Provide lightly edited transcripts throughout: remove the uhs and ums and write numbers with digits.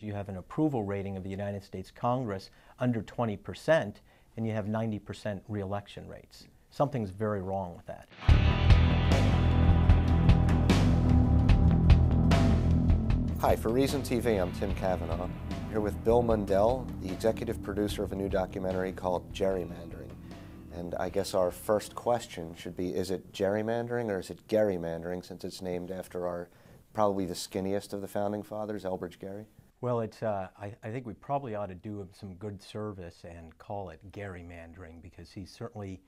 You have an approval rating of the United States Congress under 20%, and you have 90% re-election rates. Something's very wrong with that. Hi, for Reason TV, I'm Tim Cavanaugh. I'm here with Bill Mundell, the executive producer of a new documentary called Gerrymandering. And I guess our first question should be, is it gerrymandering or is it gerrymandering, since it's named after probably the skinniest of the founding fathers, Elbridge Gerry? Well, I think we probably ought to do him some good service and call it gerrymandering, because he's certainly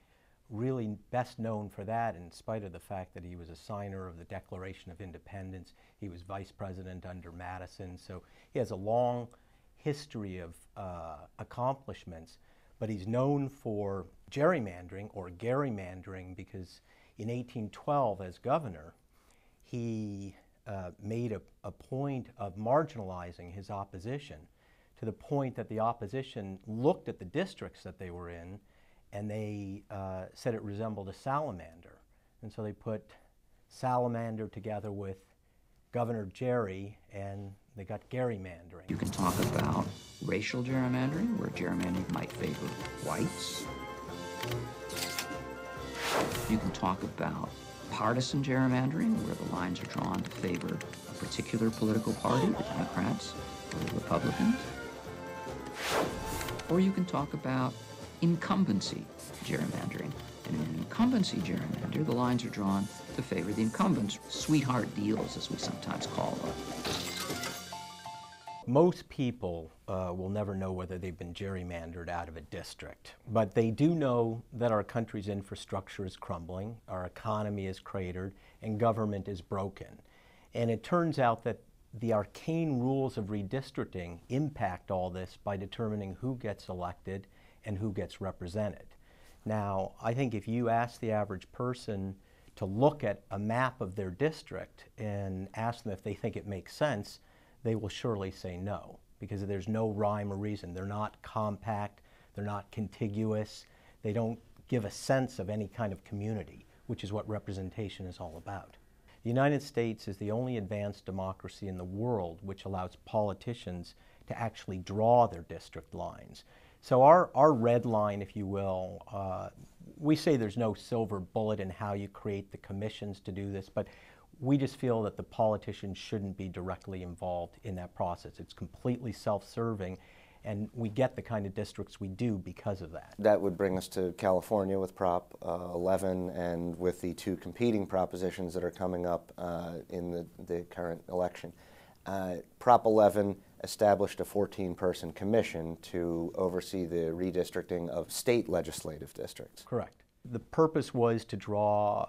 really best known for that, in spite of the fact that he was a signer of the Declaration of Independence. He was vice president under Madison, so he has a long history of accomplishments, but he's known for gerrymandering or gerrymandering because in 1812, as governor, he made a point of marginalizing his opposition, to the point that the opposition looked at the districts that they were in and they said it resembled a salamander. And so they put salamander together with Governor Gerry and they got gerrymandering. You can talk about racial gerrymandering, where gerrymandering might favor whites. You can talk about partisan gerrymandering, where the lines are drawn to favor a particular political party, the Democrats or the Republicans. Or you can talk about incumbency gerrymandering. And in an incumbency gerrymander, the lines are drawn to favor the incumbents, sweetheart deals, as we sometimes call them. Most people will never know whether they've been gerrymandered out of a district, but they do know that our country's infrastructure is crumbling, our economy is cratered, and government is broken. And it turns out that the arcane rules of redistricting impact all this by determining who gets elected and who gets represented. Now, I think if you ask the average person to look at a map of their district and ask them if they think it makes sense, they will surely say no, because there's no rhyme or reason. They're not compact, they're not contiguous, they don't give a sense of any kind of community, which is what representation is all about. The United States is the only advanced democracy in the world which allows politicians to actually draw their district lines. So our red line, if you will, we say there's no silver bullet in how you create the commissions to do this, but we just feel that the politicians shouldn't be directly involved in that process. It's completely self-serving, and we get the kind of districts we do because of that. That would bring us to California with Prop 11 and with the two competing propositions that are coming up in the current election. Prop 11 established a 14-person commission to oversee the redistricting of state legislative districts. Correct. The purpose was to draw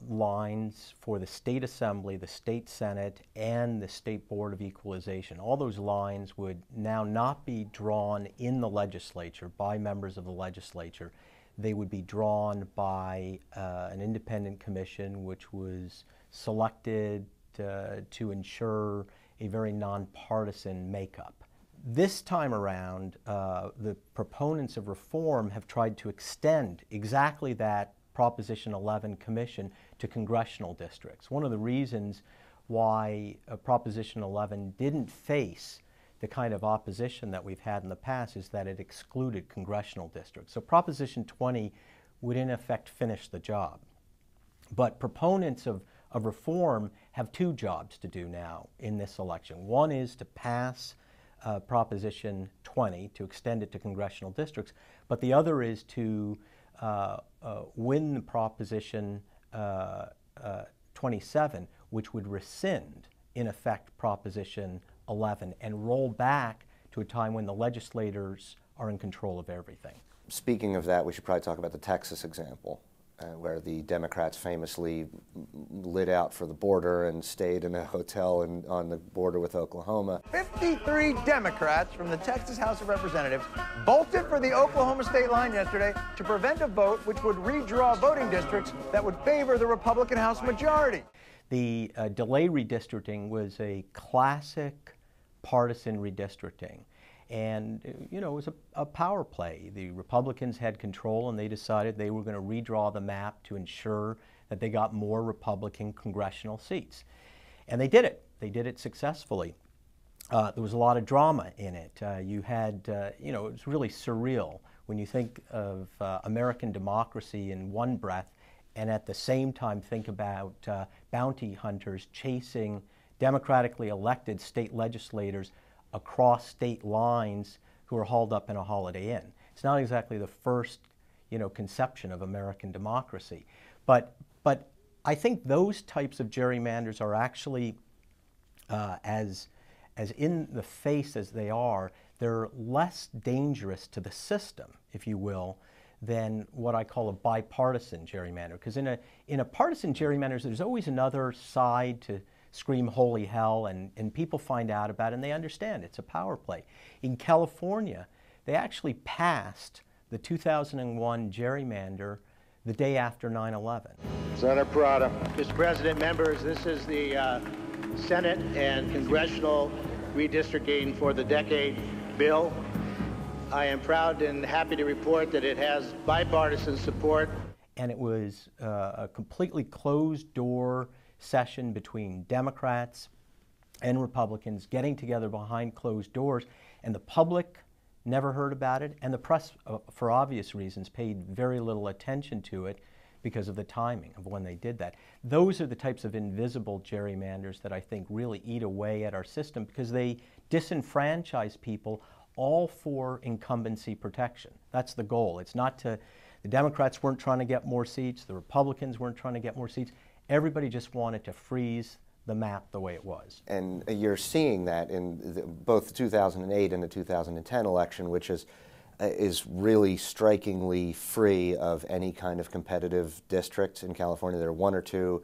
lines for the state assembly, the state senate, and the state board of equalization. All those lines would now not be drawn in the legislature by members of the legislature. They would be drawn by an independent commission which was selected to ensure a very nonpartisan makeup. This time around, the proponents of reform have tried to extend exactly that Proposition 11 commission to congressional districts. One of the reasons why Proposition 11 didn't face the kind of opposition that we've had in the past is that it excluded congressional districts. So Proposition 20 would in effect finish the job. But proponents of reform have two jobs to do now in this election. One is to pass Proposition 20, to extend it to congressional districts, but the other is to win the Proposition 27, which would rescind, in effect, Proposition 11 and roll back to a time when the legislators are in control of everything. Speaking of that, we should probably talk about the Texas example, where the Democrats famously lit out for the border and stayed in a hotel on the border with Oklahoma. 53 Democrats from the Texas House of Representatives bolted for the Oklahoma state line yesterday to prevent a vote which would redraw voting districts that would favor the Republican House majority. The delay redistricting was a classic partisan redistricting. And, you know, it was a power play. The Republicans had control and they decided they were going to redraw the map to ensure that they got more Republican congressional seats. And they did it. They did it successfully. There was a lot of drama in it. You had, it was really surreal when you think of American democracy in one breath and at the same time think about bounty hunters chasing democratically elected state legislators across state lines who are hauled up in a Holiday Inn. It's not exactly the first, conception of American democracy. But I think those types of gerrymanders are actually as in the face as they are, they're less dangerous to the system, if you will, than what I call a bipartisan gerrymander. Because in a partisan gerrymander, there's always another side to scream holy hell, and people find out about it and they understand it's a power play. In California, they actually passed the 2001 gerrymander the day after 9/11. Senator Prada. Mr. President, members, this is the Senate and Congressional Redistricting for the Decade bill. I am proud and happy to report that it has bipartisan support. And it was a completely closed-door session between Democrats and Republicans getting together behind closed doors, and the public never heard about it, and the press, for obvious reasons, paid very little attention to it because of the timing of when they did that. Those are the types of invisible gerrymanders that I think really eat away at our system because they disenfranchise people all for incumbency protection. That's the goal. It's not to, the Democrats weren't trying to get more seats, the Republicans weren't trying to get more seats. Everybody just wanted to freeze the map the way it was. And you're seeing that in both the 2008 and the 2010 election, which is really strikingly free of any kind of competitive districts in California. There are one or two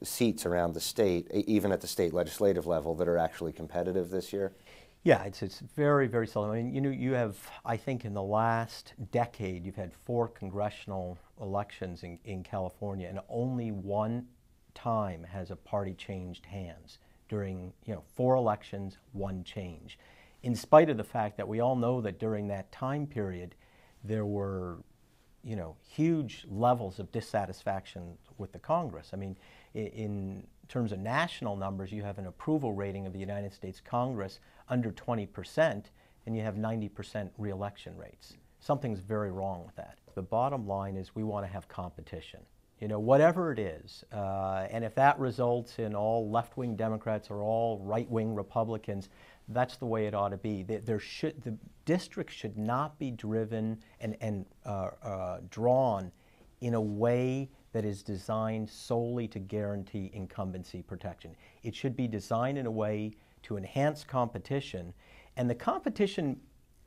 seats around the state, even at the state legislative level, that are actually competitive this year. Yeah, it's very, very seldom. I mean, you have, I think in the last decade, you've had 4 congressional elections in California, and only one time has a party changed hands. During, 4 elections, 1 change. In spite of the fact that we all know that during that time period, there were, huge levels of dissatisfaction with the Congress. I mean, in terms of national numbers, you have an approval rating of the United States Congress under 20%, and you have 90% reelection rates. Something's very wrong with that. The bottom line is we want to have competition. Whatever it is, and if that results in all left-wing Democrats or all right-wing Republicans, that's the way it ought to be. The districts should not be driven and drawn in a way that is designed solely to guarantee incumbency protection. It should be designed in a way to enhance competition, and the competition,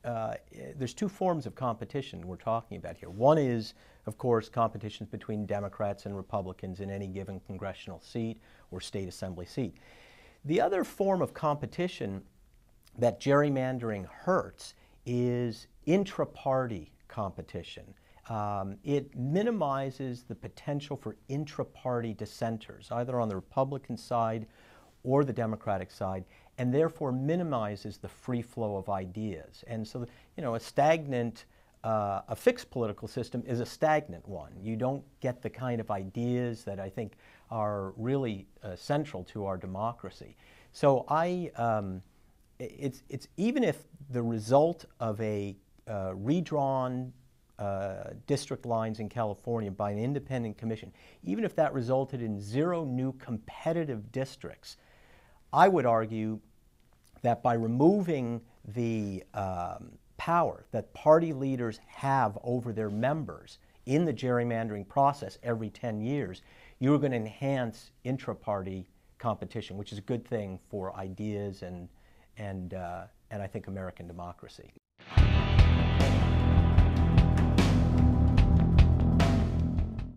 there's 2 forms of competition we're talking about here. One is, of course, competitions between Democrats and Republicans in any given congressional seat or state assembly seat. The other form of competition that gerrymandering hurts is intra-party competition. It minimizes the potential for intra-party dissenters, either on the Republican side or the Democratic side, and therefore minimizes the free flow of ideas. And so, a stagnant, a fixed political system is a stagnant one. You don't get the kind of ideas that I think are really central to our democracy. So it's even if the result of a redrawn district lines in California by an independent commission, even if that resulted in 0 new competitive districts, I would argue that by removing the power that party leaders have over their members in the gerrymandering process every 10 years, you're going to enhance intra-party competition, which is a good thing for ideas and I think American democracy.